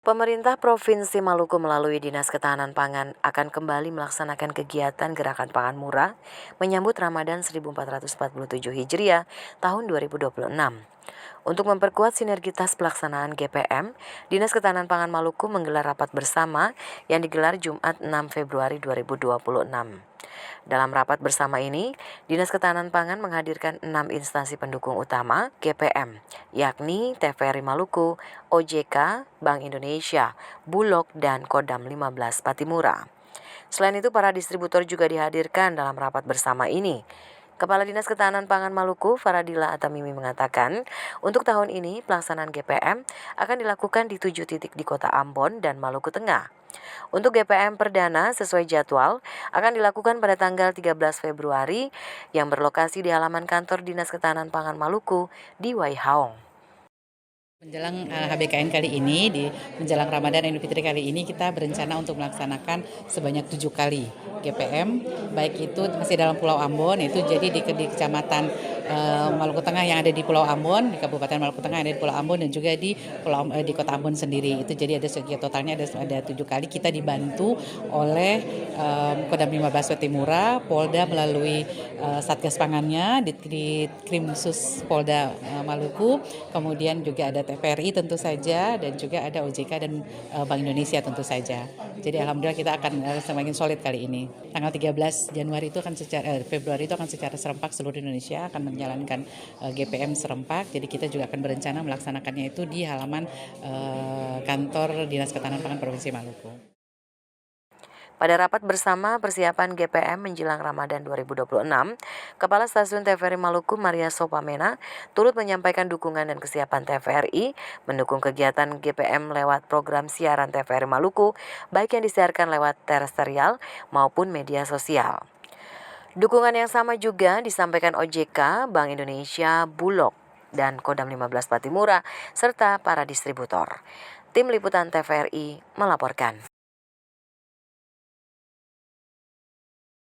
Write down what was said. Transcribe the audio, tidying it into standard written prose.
Pemerintah Provinsi Maluku melalui Dinas Ketahanan Pangan akan kembali melaksanakan kegiatan Gerakan Pangan Murah menyambut Ramadan 1447 Hijriah tahun 2026. Untuk memperkuat sinergitas pelaksanaan GPM, Dinas Ketahanan Pangan Maluku menggelar rapat bersama yang digelar Jumat 6 Februari 2026. Dalam rapat bersama ini, Dinas Ketahanan Pangan menghadirkan 6 instansi pendukung utama GPM, yakni TVRI Maluku, OJK, Bank Indonesia, Bulog, dan Kodam 15 Patimura. Selain itu, para distributor juga dihadirkan dalam rapat bersama ini. Kepala Dinas Ketahanan Pangan Maluku, Faradila Atamimi mengatakan, untuk tahun ini pelaksanaan GPM akan dilakukan di 7 titik di Kota Ambon dan Maluku Tengah. Untuk GPM perdana sesuai jadwal akan dilakukan pada tanggal 13 Februari yang berlokasi di halaman kantor Dinas Ketahanan Pangan Maluku di Waihaong. Menjelang HBKN kali ini, di menjelang Ramadan Idul Fitri kali ini, kita berencana untuk melaksanakan sebanyak 7 kali GPM, baik itu masih dalam Pulau Ambon, itu jadi di Kecamatan Maluku Tengah yang ada di Pulau Ambon, di Kabupaten Maluku Tengah yang ada di Pulau Ambon, dan juga di di Kota Ambon sendiri. Itu jadi ada totalnya ada 7 kali. Kita dibantu oleh Kodam 15 Patimura, Polda melalui Satgas Pangannya, di Krimsus Polda Maluku, kemudian juga ada TVRI tentu saja, dan juga ada OJK dan Bank Indonesia tentu saja. Jadi alhamdulillah kita akan semakin solid kali ini. Tanggal 13 Januari itu akan Februari itu akan secara serempak seluruh Indonesia akan menjalankan GPM serempak. Jadi kita juga akan berencana melaksanakannya itu di halaman kantor Dinas Ketahanan Pangan Provinsi Maluku. Pada rapat bersama persiapan GPM menjelang Ramadan 2026, Kepala Stasiun TVRI Maluku Maria Sopamena turut menyampaikan dukungan dan kesiapan TVRI mendukung kegiatan GPM lewat program siaran TVRI Maluku, baik yang disiarkan lewat terestrial maupun media sosial. Dukungan yang sama juga disampaikan OJK, Bank Indonesia, Bulog, dan Kodam 15 Patimura, serta para distributor. Tim Liputan TVRI melaporkan.